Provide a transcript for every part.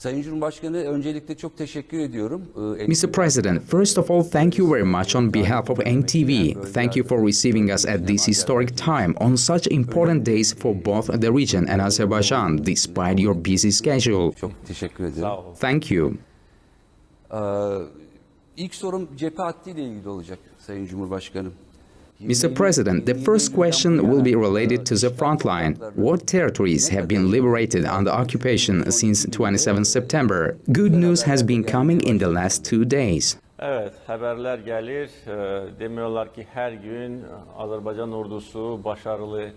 Sayın Cumhurbaşkanı, öncelikle çok teşekkür ediyorum. Mr. President, first of all, thank you very much on behalf of NTV. Thank you for receiving us at this historic time on such important days for both the region and Azerbaijan, despite your busy schedule. Çok teşekkür ederim. Thank you. İlk sorum cephe hattı ile ilgili olacak Sayın Cumhurbaşkanım. Mr. President, the first question will be related to the front line. What territories have been liberated under occupation since 27 September? Good news has been coming in the last 2 days. Evet, haberler gelir. Demiyorlar ki her gün Azerbaycan ordusu başarılı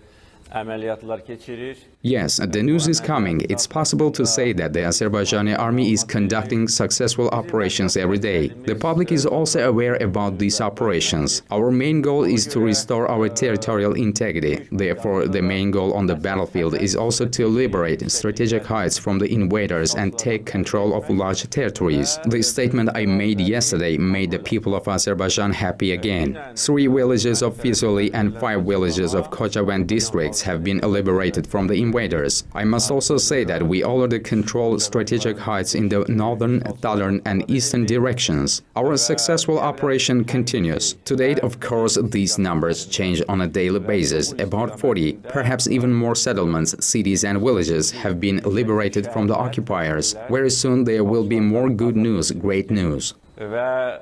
ameliyatlar geçirir. Yes, the news is coming. It's possible to say that the Azerbaijani army is conducting successful operations every day. The public is also aware about these operations. Our main goal is to restore our territorial integrity. Therefore, the main goal on the battlefield is also to liberate strategic heights from the invaders and take control of large territories. The statement I made yesterday made the people of Azerbaijan happy again. 3 villages of Fizuli and 5 villages of Kocaman districts have been liberated from the invaders. I must also say that we already control strategic heights in the northern, southern and eastern directions. Our successful operation continues. To date, of course, these numbers change on a daily basis. About 40, perhaps even more settlements, cities and villages have been liberated from the occupiers. Very soon there will be more good news, great news. Ve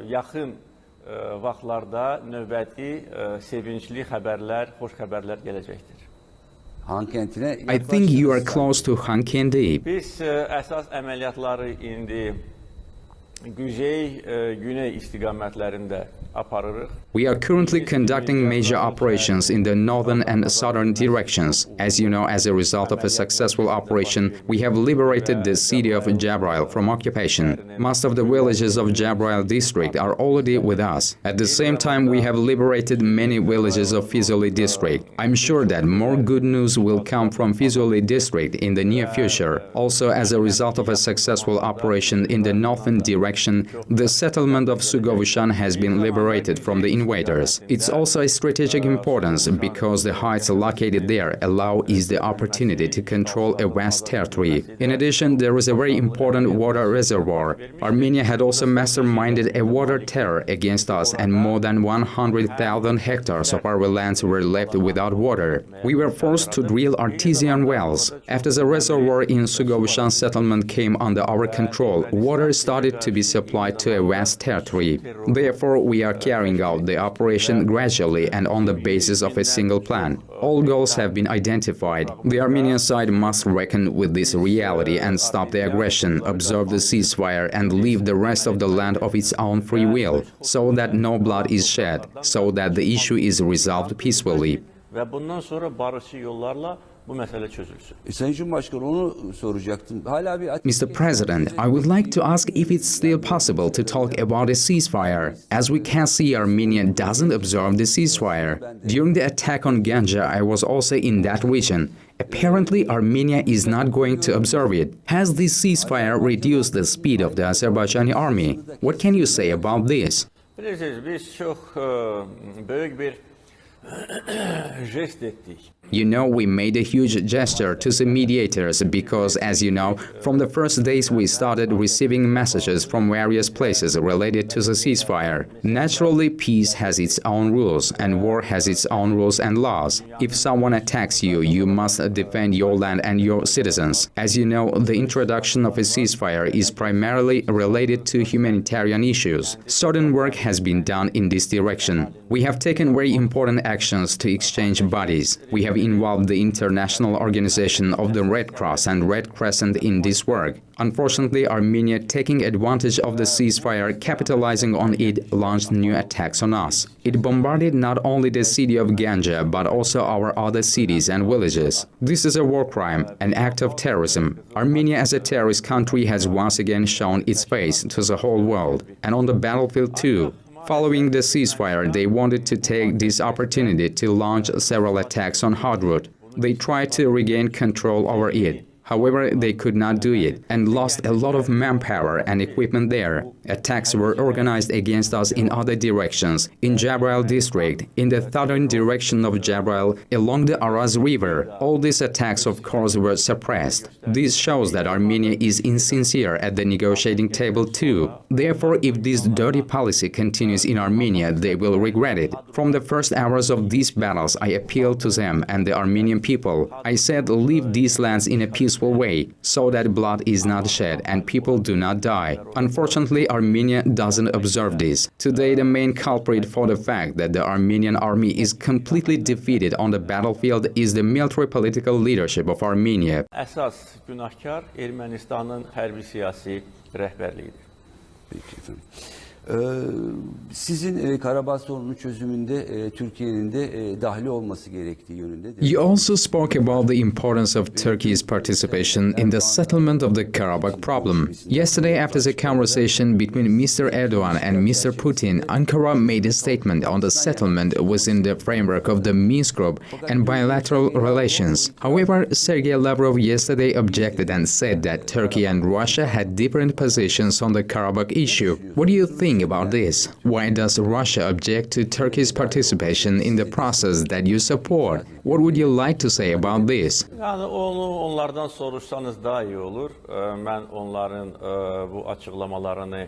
yakın vaxtlarda növbəti sevinçli xəbərlər, xoş xəbərlər gələcəkdir. I think you are close to Hankendi. Biz əsas əməliyyatları indi Güney istiqamətlərində aparırıq. We are currently conducting major operations in the northern and southern directions. As you know, as a result of a successful operation, we have liberated the city of Jabrail from occupation. Most of the villages of Jabrail district are already with us. At the same time, we have liberated many villages of Fizuli district. I'm sure that more good news will come from Fizuli district in the near future. Also, as a result of a successful operation in the northern direction, the settlement of Sugovushan has been liberated from the invaders. It's also a strategic importance because the heights located there allow us the opportunity to control a vast territory. In addition, there is a very important water reservoir. Armenia had also masterminded a water terror against us and more than 100,000 hectares of our lands were left without water. We were forced to drill artesian wells. After the reservoir in Sugovushan settlement came under our control, water started to be supplied to a vast territory. Therefore, we are carrying out the operation gradually and on the basis of a single plan. All goals have been identified. The Armenian side must reckon with this reality and stop the aggression, observe the ceasefire and leave the rest of the land of its own free will, so that no blood is shed, so that the issue is resolved peacefully. Ve bundan sonra barışçı yollarla bu mesele çözülsün. Sayın Cumhurbaşkanı, onu soracaktım. Hala bir Mr. President, I would like to ask if it's still possible to talk about a ceasefire. As we can see, Armenia doesn't observe the ceasefire. During the attack on Ganja, I was also in that region. Apparently, Armenia is not going to observe it. Has this ceasefire reduced the speed of the Azerbaijani army? What can you say about this? Bilirsiniz, biz çok büyük bir jest ettik. You know, we made a huge gesture to the mediators because, as you know, from the first days we started receiving messages from various places related to the ceasefire. Naturally, peace has its own rules and war has its own rules and laws. If someone attacks you, you must defend your land and your citizens. As you know, the introduction of a ceasefire is primarily related to humanitarian issues. Certain work has been done in this direction. We have taken very important actions to exchange bodies. We have involved the International Organization of the Red Cross and Red Crescent in this work. Unfortunately, Armenia, taking advantage of the ceasefire, capitalizing on it, launched new attacks on us. It bombarded not only the city of Ganja, but also our other cities and villages. This is a war crime, an act of terrorism. Armenia as a terrorist country has once again shown its face to the whole world, and on the battlefield too. Following the ceasefire, they wanted to take this opportunity to launch several attacks on Hadrut. They tried to regain control over it. However, they could not do it and lost a lot of manpower and equipment there. Attacks were organized against us in other directions, in Jabrayil district, in the southern direction of Jabrayil, along the Araz River. All these attacks, of course, were suppressed. This shows that Armenia is insincere at the negotiating table too. Therefore, if this dirty policy continues in Armenia, they will regret it. From the first hours of these battles, I appealed to them and the Armenian people. I said, leave these lands in a peaceful way, so that blood is not shed and people do not die. Unfortunately, Armenia doesn't observe this. Today, the main culprit for the fact that the Armenian army is completely defeated on the battlefield is the military political leadership of Armenia. Əsas günahkar Ermənistanın hərbi siyasi rəhbərliyidir. Peki efendim. Sizin Karabağ sorunun çözümünde Türkiye'nin de dahil olması gerektiği yönünde. You also spoke about the importance of Turkey's participation in the settlement of the Karabakh problem. Yesterday, after the conversation between Mr. Erdogan and Mr. Putin, Ankara made a statement on the settlement within the framework of the Minsk Group and bilateral relations. However, Sergei Lavrov yesterday objected and said that Turkey and Russia had different positions on the Karabakh issue. What do you think about this? Why does Russia object to Turkey's participation in the process that you support? What would you like to say about this? Yani onlardan soruşsanız daha iyi olur. Ben onların bu açıklamalarını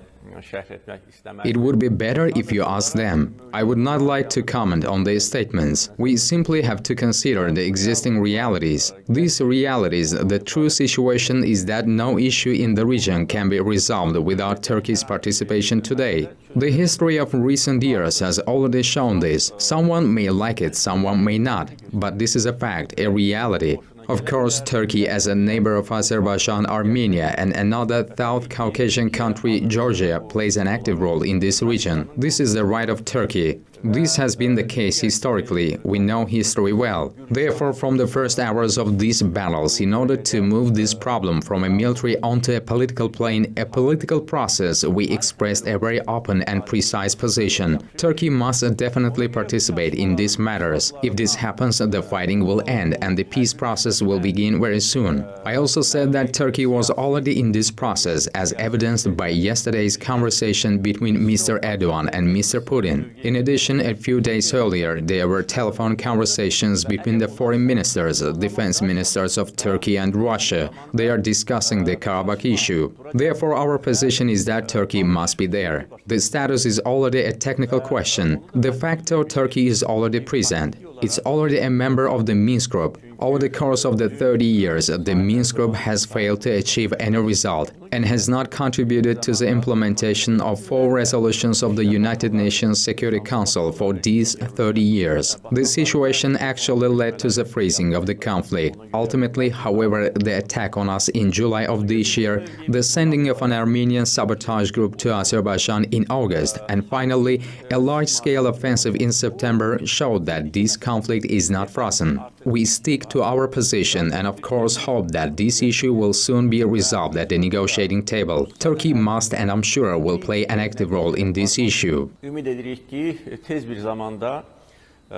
şerh etmek istemem. It would be better if you ask them. I would not like to comment on these statements. We simply have to consider the existing realities. These realities, the true situation is that no issue in the region can be resolved without Turkey's participation today. The history of recent years has already shown this. Someone may like it, someone may not, but this is a fact, a reality. Of course, Turkey, as a neighbor of Azerbaijan, Armenia, and another South Caucasian country, Georgia, plays an active role in this region. This is the right of Turkey. This has been the case historically. We know history well. Therefore, from the first hours of these battles, in order to move this problem from a military onto a political plane, a political process, we expressed a very open and precise position. Turkey must definitely participate in these matters. If this happens, the fighting will end and the peace process will begin very soon. I also said that Turkey was already in this process, as evidenced by yesterday's conversation between Mr. Erdogan and Mr. Putin. In addition, a few days earlier, there were telephone conversations between the foreign ministers, defense ministers of Turkey and Russia. They are discussing the Karabakh issue. Therefore, our position is that Turkey must be there. The status is already a technical question. De facto, Turkey is already present. It's already a member of the Minsk Group. Over the course of the 30 years, the Minsk Group has failed to achieve any result and has not contributed to the implementation of 4 resolutions of the United Nations Security Council for these 30 years. This situation actually led to the freezing of the conflict. Ultimately, however, the attack on us in July of this year, the sending of an Armenian sabotage group to Azerbaijan in August, and finally, a large-scale offensive in September showed that this conflict is not frozen. We stick to our position and of course hope that this issue will soon be resolved at the negotiating table. Turkey must and I'm sure will play an active role in this issue. Ümid edirik ki tez bir zamanda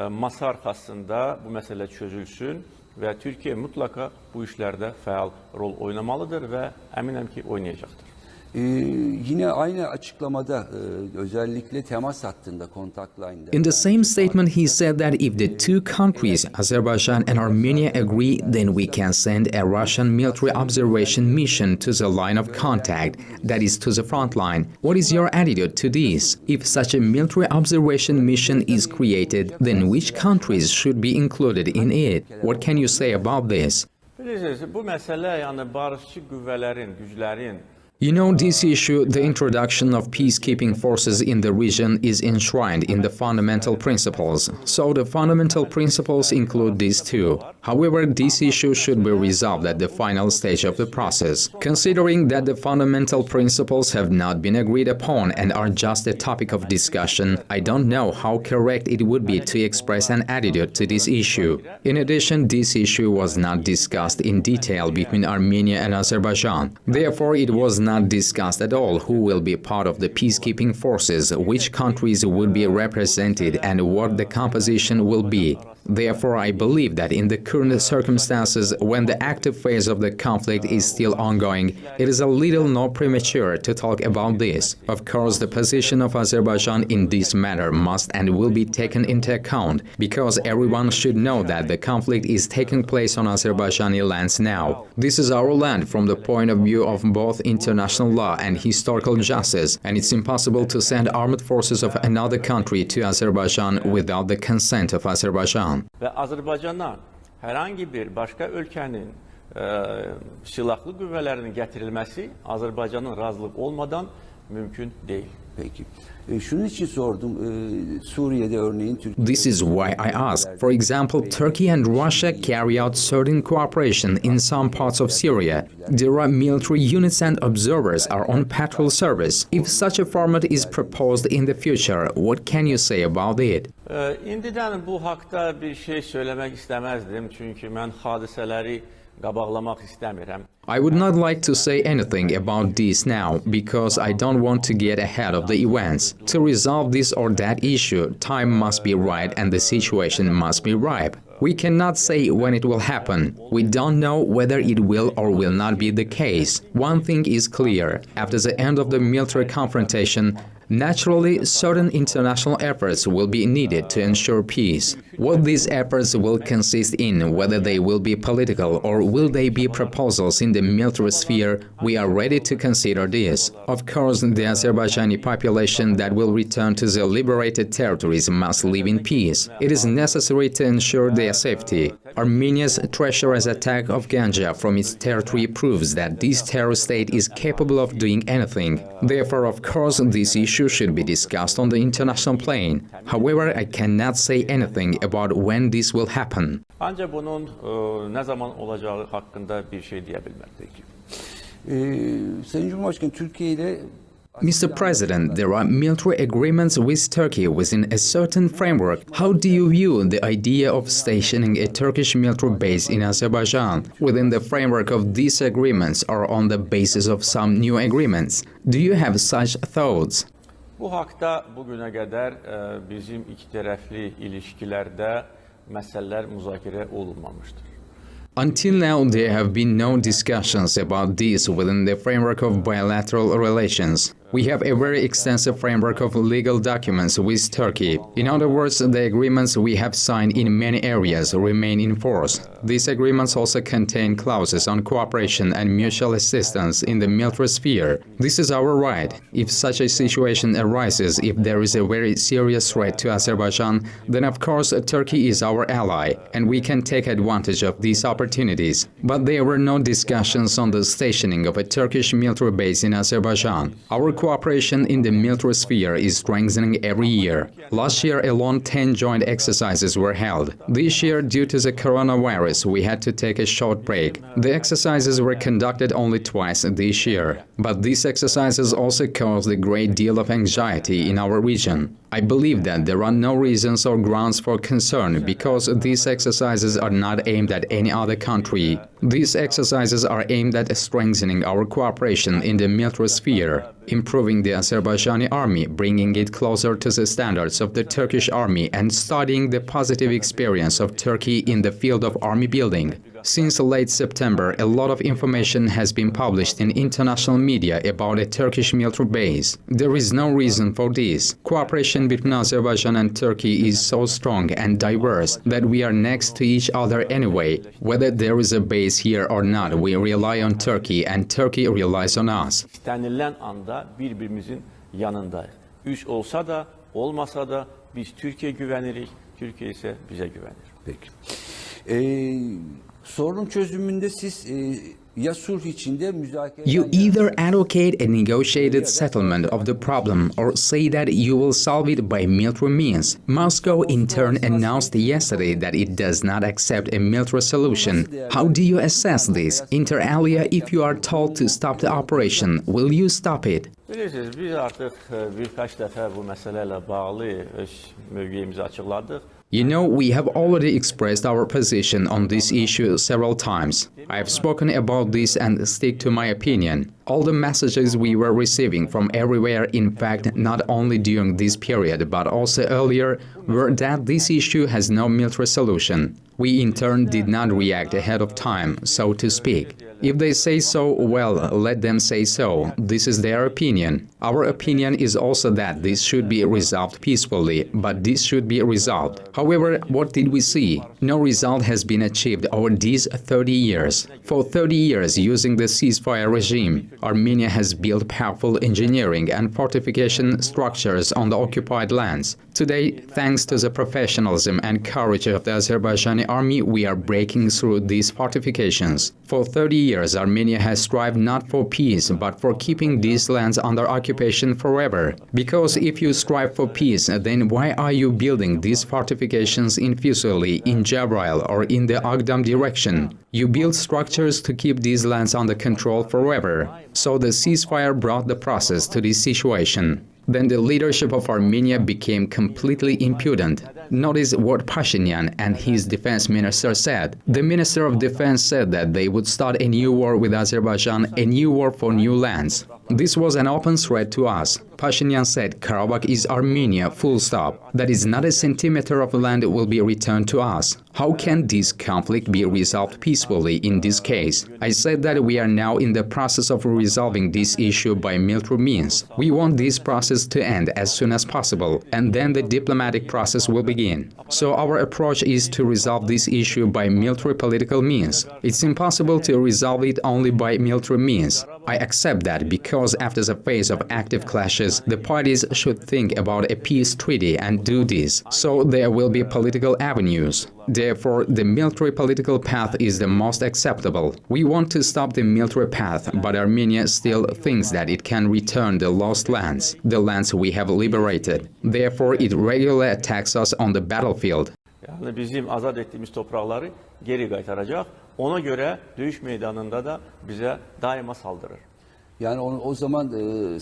masa arkasında bu mesele çözülsün ve Türkiye mutlaka bu işlerde faal rol oynamalıdır ve eminim ki oynayacaktır. Yine aynı açıklamada özellikle temas hattında contact line'da. In the same statement, he said that if the two countries, Azerbaijan and Armenia, agree, then we can send a Russian military observation mission to the line of contact, that is, to the front line. What is your attitude to this? If such a military observation mission is created, then which countries should be included in it? What can you say about this? Bilirsiniz, bu mesele yani barışçı güvələrin, güclərin You know, this issue, the introduction of peacekeeping forces in the region, is enshrined in the fundamental principles. So the fundamental principles include these too. However, this issue should be resolved at the final stage of the process. Considering that the fundamental principles have not been agreed upon and are just a topic of discussion, I don't know how correct it would be to express an attitude to this issue. In addition, this issue was not discussed in detail between Armenia and Azerbaijan. Therefore, it was not not discussed at all who will be part of the peacekeeping forces, which countries would be represented, and what the composition will be. Therefore, I believe that in the current circumstances, when the active phase of the conflict is still ongoing, it is a little more premature to talk about this. Of course, the position of Azerbaijan in this matter must and will be taken into account, because everyone should know that the conflict is taking place on Azerbaijani lands now. This is our land from the point of view of both international law and historical justice, and it's impossible to send armed forces of another country to Azerbaijan without the consent of Azerbaijan. Ve Azerbaycan'a herhangi bir başka ülkenin silahlı qüvvələrinin gətirilməsi Azerbaycan'ın razılığı olmadan mümkün değil. Peki. Şunun için sordum. Suriye'de örneğin Türkiye... This is why I ask. For example, Turkey and Russia carry out certain cooperation in some parts of Syria. There are military units and observers are on patrol service. If such a format is proposed in the future, what can you say about it? İndiden bu haqda bir şey söylemek istemezdim. Çünkü mən hadisələri qabaqlamaq istəmirəm. I would not like to say anything about this now, because I don't want to get ahead of the events. To resolve this or that issue, time must be right and the situation must be ripe. We cannot say when it will happen. We don't know whether it will or will not be the case. One thing is clear. After the end of the military confrontation, naturally, certain international efforts will be needed to ensure peace. What these efforts will consist in, whether they will be political or will they be proposals in the military sphere, we are ready to consider this. Of course, the Azerbaijani population that will return to the liberated territories must live in peace. It is necessary to ensure their safety. Armenia's treacherous attack of Ganja from its territory proves that this terror state is capable of doing anything. Therefore, of course, this issue should be discussed on the international plane. However, I cannot say anything about when this will happen. Ancaq bunun nə zaman olacağı haqqında bir şey deyə bilmərdik. Sayın Cumhurbaşkanı, Türkiye ile... Mr. President, there are military agreements with Turkey within a certain framework. How do you view the idea of stationing a Turkish military base in Azerbaijan within the framework of these agreements or on the basis of some new agreements? Do you have such thoughts? Bu haqda bugünə qədər bizim iki tərəfli ilişkilərdə məsələlər müzakirə olunmamışdır. Until now, there have been no discussions about this within the framework of bilateral relations. We have a very extensive framework of legal documents with Turkey. In other words, the agreements we have signed in many areas remain in force. These agreements also contain clauses on cooperation and mutual assistance in the military sphere. This is our right. If such a situation arises, if there is a very serious threat to Azerbaijan, then of course Turkey is our ally, and we can take advantage of these opportunities. But there were no discussions on the stationing of a Turkish military base in Azerbaijan. Our cooperation in the military sphere is strengthening every year. Last year alone, 10 joint exercises were held. This year, due to the coronavirus, we had to take a short break. The exercises were conducted only twice this year. But these exercises also caused a great deal of anxiety in our region. I believe that there are no reasons or grounds for concern because these exercises are not aimed at any other country. These exercises are aimed at strengthening our cooperation in the military sphere, improving the Azerbaijani army, bringing it closer to the standards of the Turkish army, and studying the positive experience of Turkey in the field of army building. Since late September, a lot of information has been published in international media about a Turkish military base. There is no reason for this. Cooperation between Azerbaijan and Turkey is so strong and diverse that we are next to each other anyway. Whether there is a base here or not, we rely on Turkey and Turkey relies on us. İstənilən anda bir-birimizin yanındayıq. Üç olsa da, olmasa da biz Türkiye güvenirik, Türkiye ise bize güvenir. Peki. Sorun çözümünde siz ya sulh içinde müzakere... You either advocate a negotiated settlement of the problem or say that you will solve it by military means. Moscow in turn announced yesterday that it does not accept a military solution. How do you assess this? Inter alia, if you are told to stop the operation, will you stop it? Bilirsiniz, biz artıq birkaç dəfə bu məsələ ilə bağlı öz mövqeyimizi açıqladıq. You know, we have already expressed our position on this issue several times. I have spoken about this and stick to my opinion. All the messages we were receiving from everywhere, in fact, not only during this period, but also earlier, were that this issue has no military solution. We in turn did not react ahead of time, so to speak. If they say so, well, let them say so. This is their opinion. Our opinion is also that this should be resolved peacefully, but this should be resolved. However, what did we see? No result has been achieved over these 30 years. For 30 years, using the ceasefire regime, Armenia has built powerful engineering and fortification structures on the occupied lands. Today, thanks to the professionalism and courage of the Azerbaijani army, we are breaking through these fortifications. For 30 years, Armenia has strived not for peace, but for keeping these lands under occupation forever. Because if you strive for peace, then why are you building these fortifications in Füzuli, in Jabrail, or in the Agdam direction? You build structures to keep these lands under control forever. So the ceasefire brought the process to this situation. Then the leadership of Armenia became completely impudent. Notice what Pashinyan and his defense minister said. The Minister of Defense said that they would start a new war with Azerbaijan, a new war for new lands. This was an open threat to us. Pashinyan said Karabakh is Armenia, full stop. That is, not a centimeter of land will be returned to us. How can this conflict be resolved peacefully in this case? I said that we are now in the process of resolving this issue by military means. We want this process to end as soon as possible, and then the diplomatic process will begin. So our approach is to resolve this issue by military political means. It's impossible to resolve it only by military means. I accept that because after the phase of active clashes, the parties should think about a peace treaty and do this. So there will be political avenues. Therefore, the military political path is the most acceptable. We want to stop the military path, but Armenia still thinks that it can return the lost lands, the lands we have liberated. Therefore, it regularly attacks us on the battlefield. Yani bizim azad ettiğimiz toprakları geri qaytaracaq. Ona göre döyüş meydanında da bize daima saldırır. Yani o zaman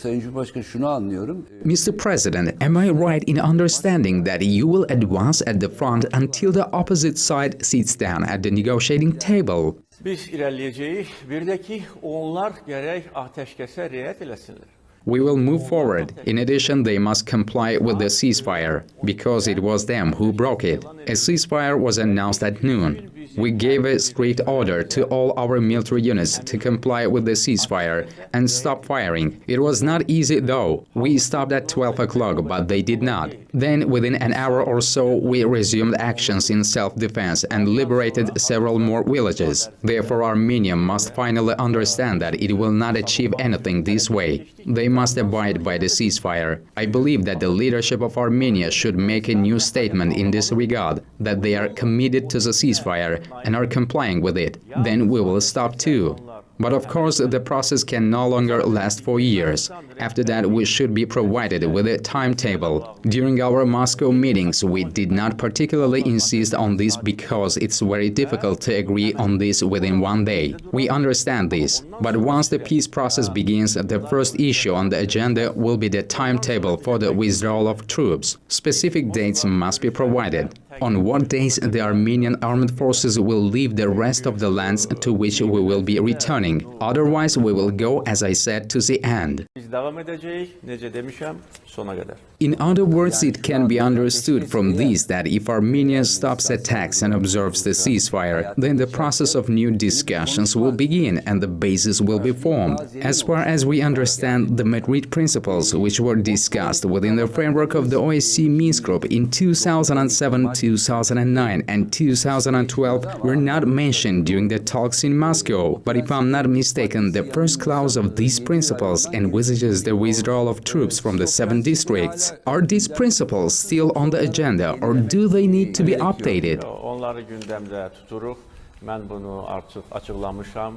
Sayın Cumhurbaşkanı şunu anlıyorum. Mr. President, am I right in understanding that you will advance at the front until the opposite side sits down at the negotiating table? Biz ilerleyeceğiz. Bir de ki onlar gerek ateşkese riayet eləsinlər. We will move forward. In addition, they must comply with the ceasefire, because it was them who broke it. A ceasefire was announced at noon. We gave a strict order to all our military units to comply with the ceasefire and stop firing. It was not easy though. We stopped at 12 o'clock, but they did not. Then, within an hour or so, we resumed actions in self-defense and liberated several more villages. Therefore, Armenia must finally understand that it will not achieve anything this way. They must abide by the ceasefire. I believe that the leadership of Armenia should make a new statement in this regard, that they are committed to the ceasefire and are complying with it. Then we will stop too. But of course, the process can no longer last for years. After that, we should be provided with a timetable. During our Moscow meetings, we did not particularly insist on this because it's very difficult to agree on this within one day. We understand this. But once the peace process begins, the first issue on the agenda will be the timetable for the withdrawal of troops. Specific dates must be provided. On what days the Armenian armed forces will leave the rest of the lands to which we will be returning. Otherwise, we will go, as I said, to the end. Biz devam edeceğiz. Nece demişəm, sona kadar. In other words, it can be understood from this that if Armenia stops attacks and observes the ceasefire, then the process of new discussions will begin and the basis will be formed. As far as we understand, the Madrid principles, which were discussed within the framework of the OSCE Minsk Group in 2007, 2009 and 2012, were not mentioned during the talks in Moscow. But if I'm not mistaken, the first clause of these principles envisages the withdrawal of troops from the 7 districts. Are these principles still on the agenda or do they need to be updated? Onları gündemde tuturuq Mən bunu artıq açıqlamışam.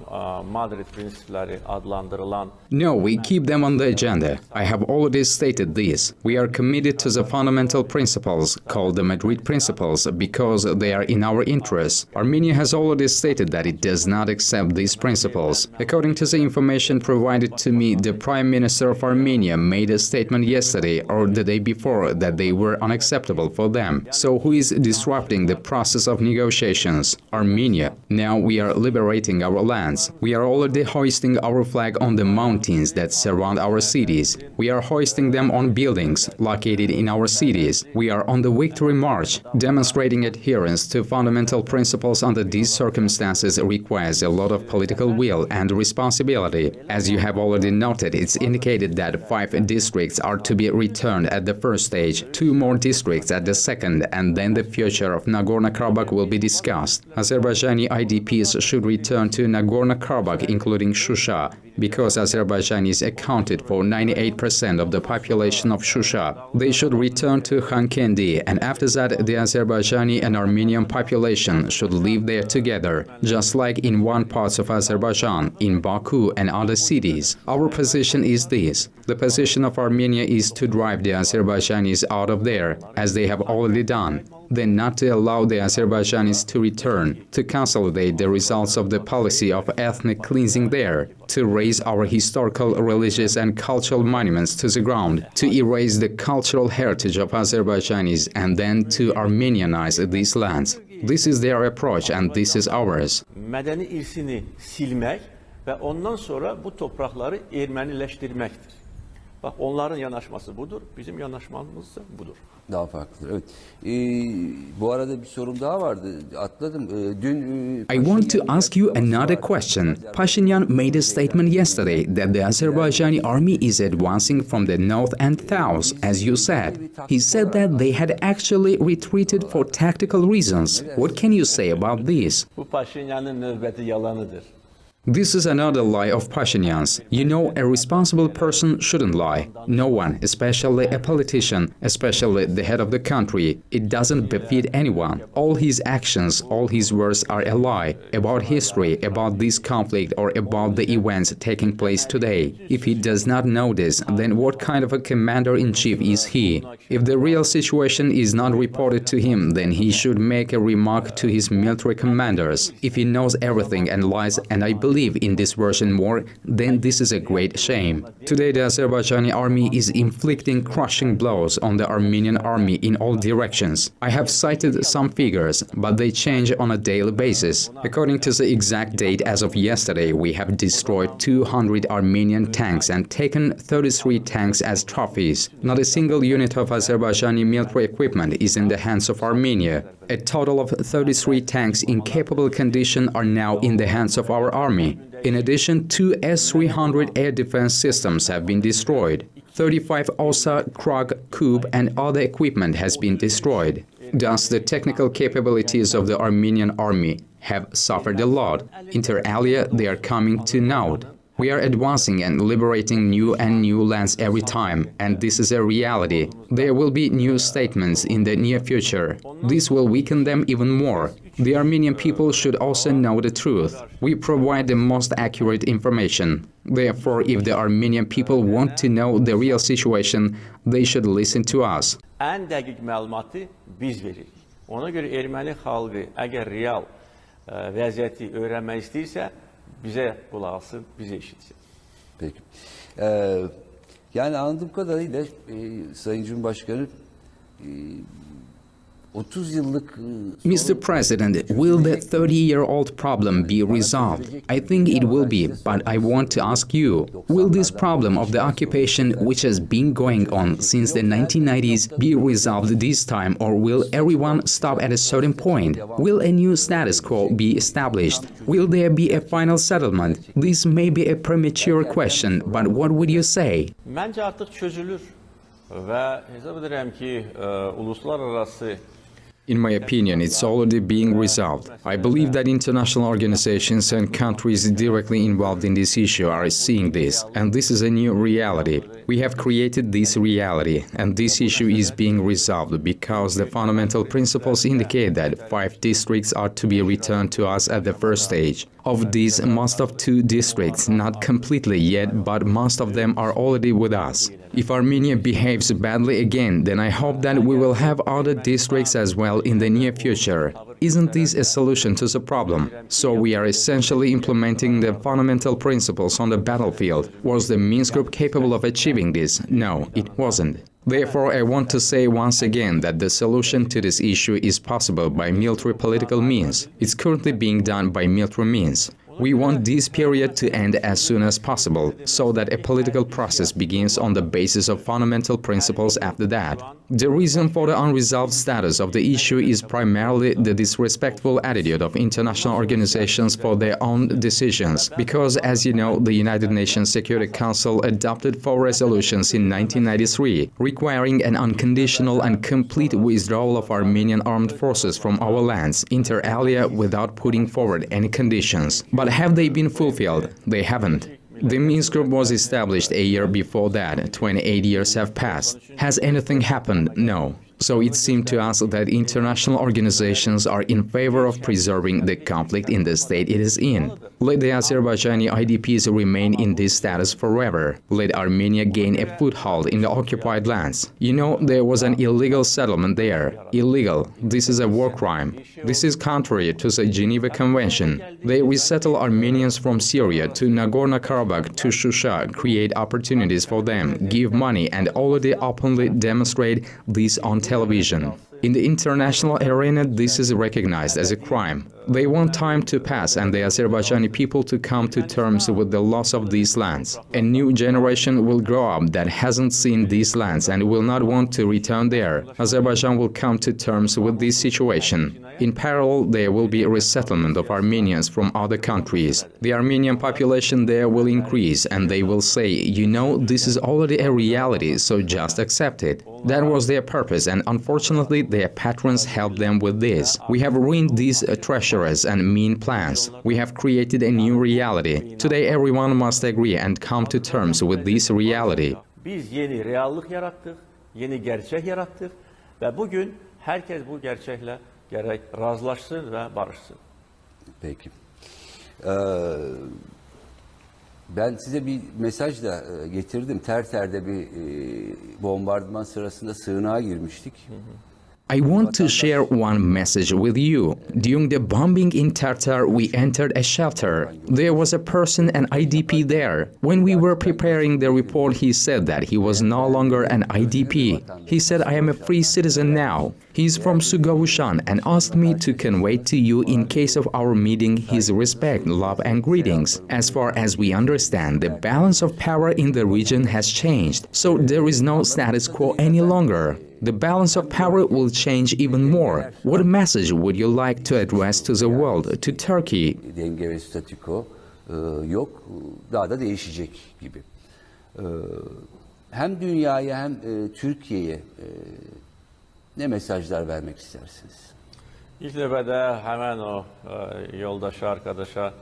Madrid prinsipləri adlandırılan No, we keep them on the agenda. I have already stated this. We are committed to the fundamental principles called the Madrid Principles because they are in our interests. Armenia has already stated that it does not accept these principles. According to the information provided to me, the Prime Minister of Armenia made a statement yesterday or the day before that they were unacceptable for them. So who is disrupting the process of negotiations? Armenia. Now we are liberating our lands. We are already hoisting our flag on the mountains that surround our cities. We are hoisting them on buildings located in our cities. We are on the victory march. Demonstrating adherence to fundamental principles under these circumstances requires a lot of political will and responsibility. As you have already noted, it's indicated that 5 districts are to be returned at the first stage, 2 more districts at the second, and then the future of Nagorno-Karabakh will be discussed. Azerbaijani IDPs should return to Nagorno-Karabakh, including Shusha, because Azerbaijan is accounted for 98% of the population of Shusha. They should return to Khankendi, and after that the Azerbaijani and Armenian population should live there together, just like in one part of Azerbaijan, in Baku and other cities. Our position is this. The position of Armenia is to drive the Azerbaijanis out of there, as they have already done. Then not to allow the Azerbaijanis to return, to consolidate the results of the policy of ethnic cleansing there, to raise our historical, religious and cultural monuments to the ground, to erase the cultural heritage of Azerbaijanis and then to Armenianize these lands. This is their approach and this is ours. Mədəni irsini silmək və ondan sonra bu toprakları erməniləşdirməkdir. Bak onların yanaşması budur, bizim yanaşmamız da budur. Daha farklı, evet. Bu arada bir sorum daha vardı, atladım. I want to ask you another question. Pashinyan made a statement yesterday that the Azerbaijani army is advancing from the north and south, as you said. He said that they had actually retreated for tactical reasons. What can you say about this? Bu Paşinyan'ın növbəti yalanıdır. This is another lie of Pashinyan's. You know, a responsible person shouldn't lie. No one, especially a politician, especially the head of the country. It doesn't befit anyone. All his actions, all his words are a lie about history, about this conflict or about the events taking place today. If he does not know this, then what kind of a commander-in-chief is he? If the real situation is not reported to him, then he should make a remark to his military commanders. If he knows everything and lies, and I believe in this version more, then this is a great shame. Today the Azerbaijani army is inflicting crushing blows on the Armenian army in all directions. I have cited some figures, but they change on a daily basis. According to the exact date as of yesterday, we have destroyed 200 Armenian tanks and taken 33 tanks as trophies. Not a single unit of Azerbaijani military equipment is in the hands of Armenia. A total of 33 tanks in capable condition are now in the hands of our army. In addition, 2 S-300 air defense systems have been destroyed. 35 OSA, Krag, Kub and other equipment has been destroyed. Thus, the technical capabilities of the Armenian army have suffered a lot. Inter alia, they are coming to naught. We are advancing and liberating new and new lands every time, and this is a reality. There will be new statements in the near future. This will weaken them even more. The Armenian people should also know the truth. We provide the most accurate information. Therefore, if the Armenian people want to know the real situation, they should listen to us. Ən dəqiq məlumatı biz veririk. Ona görə erməni xalqı əgər real vəziyyəti öyrənmək istəyirsə, bize qulaq asın, bize eşitsin. Peki. Yani anladığım kadarıyla Sayın Cumhurbaşkanı 30 yıllık Mr. President, will the 30-year-old problem be resolved? I think it will be, but I want to ask you, will this problem of the occupation which has been going on since the 1990s be resolved this time, or will everyone stop at a certain point? Will a new status quo be established? Will there be a final settlement? This may be a premature question, but what would you say? Məncə artıq çözülür və hesab edirəm ki, uluslararası In my opinion, it's already being resolved. I believe that international organizations and countries directly involved in this issue are seeing this, and this is a new reality. We have created this reality, and this issue is being resolved because the fundamental principles indicate that 5 districts are to be returned to us at the first stage. Of these, most of 2 districts, not completely yet, but most of them are already with us. If Armenia behaves badly again, then I hope that we will have other districts as well in the near future. Isn't this a solution to the problem? So we are essentially implementing the fundamental principles on the battlefield. Was the Minsk group capable of achieving this? No, it wasn't. Therefore, I want to say once again that the solution to this issue is possible by military political means. It's currently being done by military means. We want this period to end as soon as possible, so that a political process begins on the basis of fundamental principles after that. The reason for the unresolved status of the issue is primarily the disrespectful attitude of international organizations for their own decisions, because, as you know, the United Nations Security Council adopted 4 resolutions in 1993, requiring an unconditional and complete withdrawal of Armenian armed forces from our lands, inter alia, without putting forward any conditions. But have they been fulfilled? They haven't. The Minsk group was established a year before that. 28 years have passed. Has anything happened? No. So it seemed to us that international organizations are in favor of preserving the conflict in the state it is in. Let the Azerbaijani IDPs remain in this status forever. Let Armenia gain a foothold in the occupied lands. You know, there was an illegal settlement there. Illegal. This is a war crime. This is contrary to the Geneva Convention. They resettle Armenians from Syria to Nagorno-Karabakh to Shusha, create opportunities for them, give money, and already openly demonstrate this on television. In the international arena, this is recognized as a crime. They want time to pass and the Azerbaijani people to come to terms with the loss of these lands. A new generation will grow up that hasn't seen these lands and will not want to return there. Azerbaijan will come to terms with this situation. In parallel, there will be a resettlement of Armenians from other countries. The Armenian population there will increase, and they will say, you know, this is already a reality, so just accept it. That was their purpose, and unfortunately, their patrons helped them with this. We have ruined these treacherous and mean plans. We have created a new reality. Today, everyone must agree and come to terms with this reality. Biz yeni reallık yarattık, yeni gerçek yarattık ve bugün herkes bu gerçekle gerek razılaşsın ve barışsın. Peki. Ben size bir mesaj da getirdim. Terter'de bir bombardıman sırasında sığınağa girmiştik. I want to share one message with you. During the bombing in Terter, we entered a shelter. There was a person, an IDP there. When we were preparing the report, he said that he was no longer an IDP. He said, I am a free citizen now. He's from Sugavushan and asked me to convey to you in case of our meeting his respect, love and greetings. As far as we understand, the balance of power in the region has changed, so there is no status quo any longer. The balance of power will change even more. What message would you like to address to the world, to Turkey? Denge ve statüko yok. Daha da değişecek gibi. Hem dünyaya hem Türkiye'ye ne mesajlar vermek istersiniz? İlk növbədə həmən o yoldaşı, arkadaşa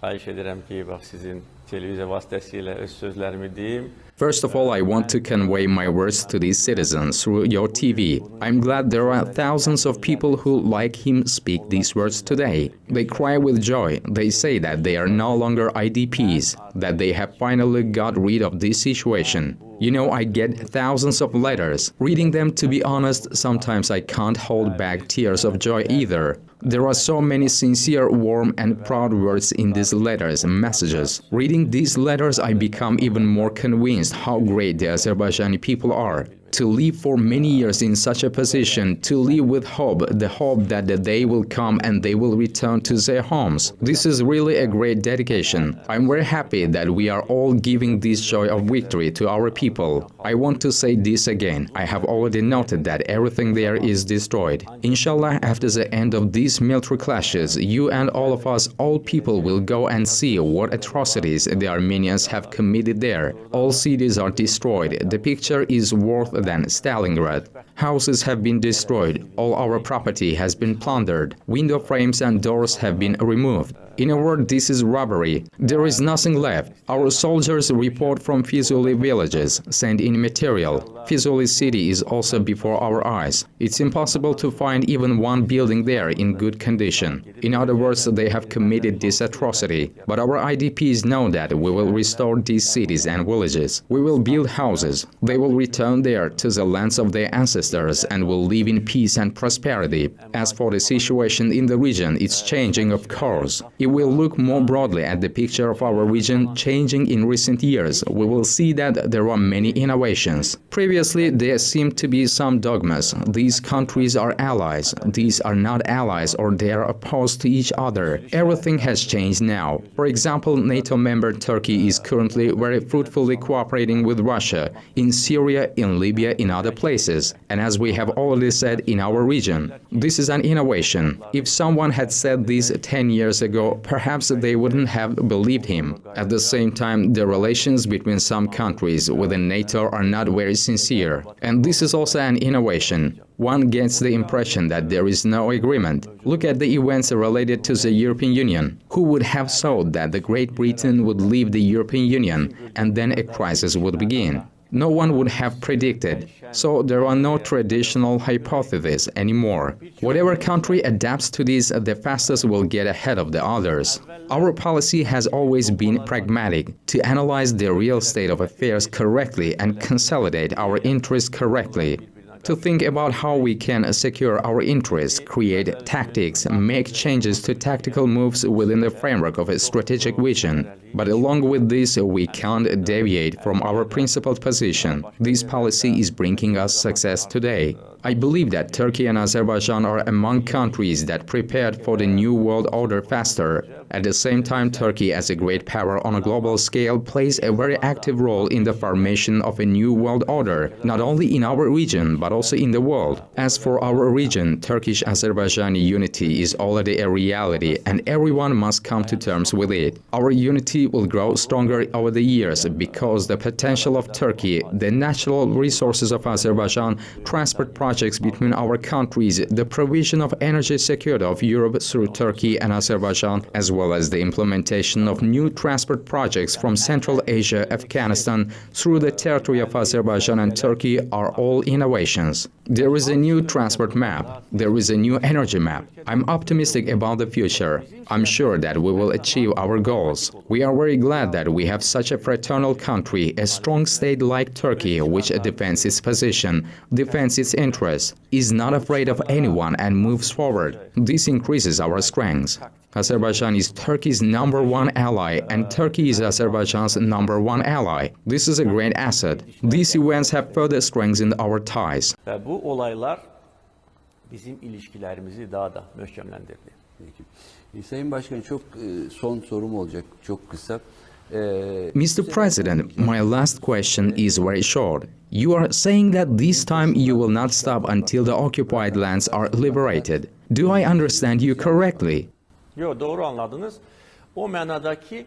xahiş edirəm ki, bax sizin televiziya vasitəsilə öz sözlərimi deyim. First of all, I want to convey my words to these citizens through your TV. I'm glad there are thousands of people who, like him, speak these words today. They cry with joy. They say that they are no longer IDPs, that they have finally got rid of this situation. You know, I get thousands of letters. Reading them, to be honest, sometimes I can't hold back tears of joy either. There are so many sincere, warm and proud words in these letters and messages. Reading these letters, I become even more convinced how great the Azerbaijani people are. To live for many years in such a position, to live with hope, the hope that the day will come and they will return to their homes. This is really a great dedication. I'm very happy that we are all giving this joy of victory to our people. I want to say this again. I have already noted that everything there is destroyed. Inshallah, after the end of these military clashes, you and all of us, all people will go and see what atrocities the Armenians have committed there. All cities are destroyed. The picture is worth than Stalingrad. Houses have been destroyed, all our property has been plundered, window frames and doors have been removed. In a word, this is robbery. There is nothing left. Our soldiers report from Fizuli villages, send in material. Fizuli city is also before our eyes. It's impossible to find even one building there in good condition. In other words, they have committed this atrocity. But our IDPs know that we will restore these cities and villages. We will build houses. They will return there to the lands of their ancestors and will live in peace and prosperity. As for the situation in the region, it's changing, of course. If we look more broadly at the picture of our region changing in recent years, we will see that there are many innovations. Previously, there seemed to be some dogmas. These countries are allies. These are not allies, or they are opposed to each other. Everything has changed now. For example, NATO member Turkey is currently very fruitfully cooperating with Russia in Syria, in Libya, in other places, and as we have already said, in our region. This is an innovation. If someone had said this 10 years ago, perhaps they wouldn't have believed him. At the same time, the relations between some countries within NATO are not very sincere. And this is also an innovation. One gets the impression that there is no agreement. Look at the events related to the European Union. Who would have thought that the Great Britain would leave the European Union and then a crisis would begin? No one would have predicted. So there are no traditional hypotheses anymore. Whatever country adapts to this, the fastest will get ahead of the others. Our policy has always been pragmatic, to analyze the real state of affairs correctly and consolidate our interests correctly. To think about how we can secure our interests, create tactics, make changes to tactical moves within the framework of a strategic vision. But along with this, we can't deviate from our principled position. This policy is bringing us success today. I believe that Turkey and Azerbaijan are among countries that prepared for the new world order faster. At the same time, Turkey, as a great power on a global scale, plays a very active role in the formation of a new world order, not only in our region, but also in the world. As for our region, Turkish-Azerbaijani unity is already a reality, and everyone must come to terms with it. Our unity will grow stronger over the years because the potential of Turkey, the natural resources of Azerbaijan, transport projects between our countries, the provision of energy security of Europe through Turkey and Azerbaijan, as well as the implementation of new transport projects from Central Asia, Afghanistan, through the territory of Azerbaijan and Turkey are all innovations. There is a new transport map. There is a new energy map. I'm optimistic about the future. I'm sure that we will achieve our goals. We are very glad that we have such a fraternal country, a strong state like Turkey, which defends its position, defends its interests, is not afraid of anyone and moves forward. This increases our strengths. Azerbaijan is Turkey's #1 ally, and Turkey is Azerbaijan's #1 ally. This is a great asset. These events have further strengthened our ties. Ve bu olaylar bizim ilişkilerimizi daha da möhkemlendirdi. Peki. Sayın Başkan, çok son sorum olacak, çok kısa. Mr. President, my last question is very short. You are saying that this time you will not stop until the occupied lands are liberated. Do I understand you correctly? Yo, doğru anladınız. O mənadaki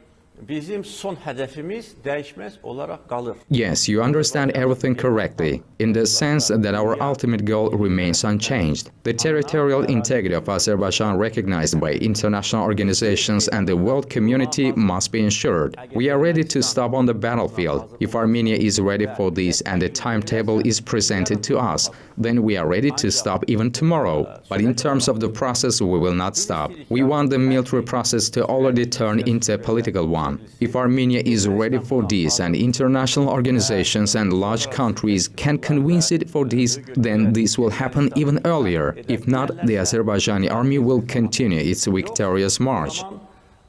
bizim son hedefimiz değişmez olarak kalır. Yes, you understand everything correctly, in the sense that our ultimate goal remains unchanged. The territorial integrity of Azerbaijan recognized by international organizations and the world community must be ensured. We are ready to stop on the battlefield. If Armenia is ready for this and the timetable is presented to us, then we are ready to stop even tomorrow. But in terms of the process, we will not stop. We want the military process to already turn into a political one. If Armenia is ready for this and international organizations and large countries can convince it for this, then this will happen even earlier. If not, the Azerbaijani army will continue its victorious march.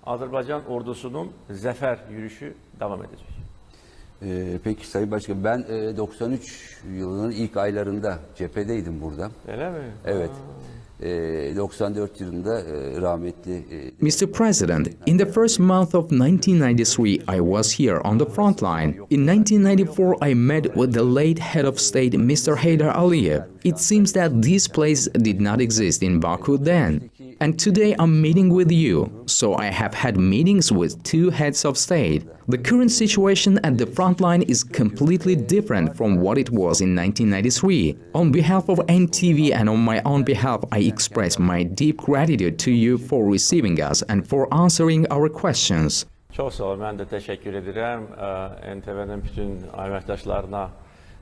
Azerbaycan ordusunun zafer yürüyüşü devam edecek. Peki Sayın Başkan, ben 93 yılının ilk aylarında cephedeydim burada. Öyle mi? Evet. 94 yılında rahmetli... Mr. President, in the first month of 1993, I was here on the front line. In 1994, I met with the late head of state, Mr. İlham Aliyev. It seems that this place did not exist in Baku then. And today I'm meeting with you. So I have had meetings with two heads of state. The current situation at the front line is completely different from what it was in 1993. On behalf of NTV and on my own behalf, I express my deep gratitude to you for receiving us and for answering our questions. Çox sağ olun, mən də təşəkkür edirəm. NTV-nin bütün əməkdaşlarına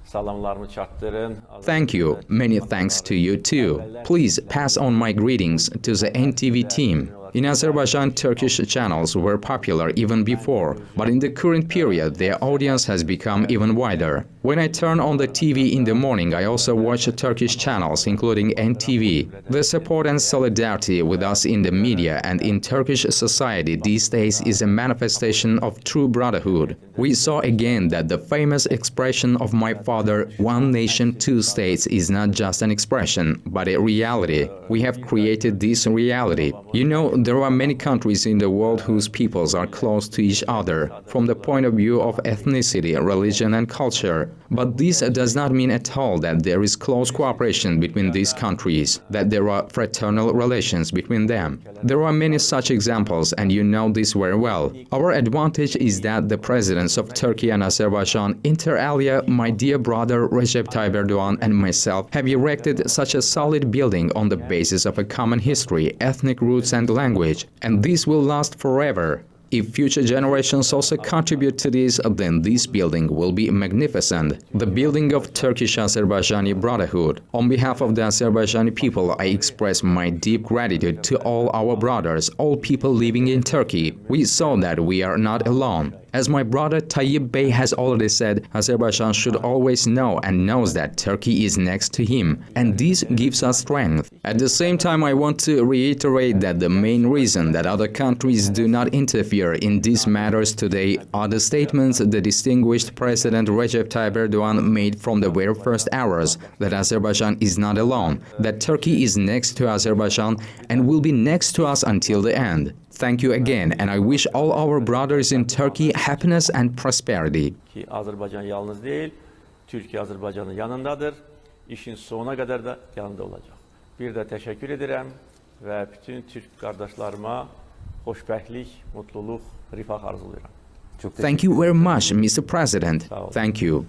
salamlarımı çatdırın. Thank you. Many thanks to you too. Please pass on my greetings to the NTV team. In Azerbaijan, Turkish channels were popular even before, but in the current period, their audience has become even wider. When I turn on the TV in the morning, I also watch Turkish channels, including NTV. The support and solidarity with us in the media and in Turkish society these days is a manifestation of true brotherhood. We saw again that the famous expression of my father, one nation, two states, is not just an expression, but a reality. We have created this reality. You know, there are many countries in the world whose peoples are close to each other, from the point of view of ethnicity, religion and culture. But this does not mean at all that there is close cooperation between these countries, that there are fraternal relations between them. There are many such examples, and you know this very well. Our advantage is that the presidents of Turkey and Azerbaijan, inter alia, my dear brother Recep Tayyip Erdogan and myself, have erected such a solid building on the basis of a common history, ethnic roots and language, and this will last forever. If future generations also contribute to this, then this building will be magnificent. The building of Turkish-Azerbaijani brotherhood. On behalf of the Azerbaijani people, I express my deep gratitude to all our brothers, all people living in Turkey. We saw that we are not alone. As my brother Tayyip Bey has already said, Azerbaijan should always know and knows that Turkey is next to him, and this gives us strength. At the same time, I want to reiterate that the main reason that other countries do not interfere in these matters today are the statements the distinguished President Recep Tayyip Erdogan made from the very first hours, that Azerbaijan is not alone, that Turkey is next to Azerbaijan and will be next to us until the end. Thank you again, and I wish all our brothers in Turkey happiness and prosperity. Ki Azərbaycan yalnız deyil, Türkiyə Azərbaycanın yanındadır. İşin sonuna qədər də yanında olacaq. Bir də təşəkkür edirəm və bütün Türk qardaşlarıma xoşbəxtlik, mutluluq, rifah arzulayıram. Thank you very much, Mr. President. Thank you.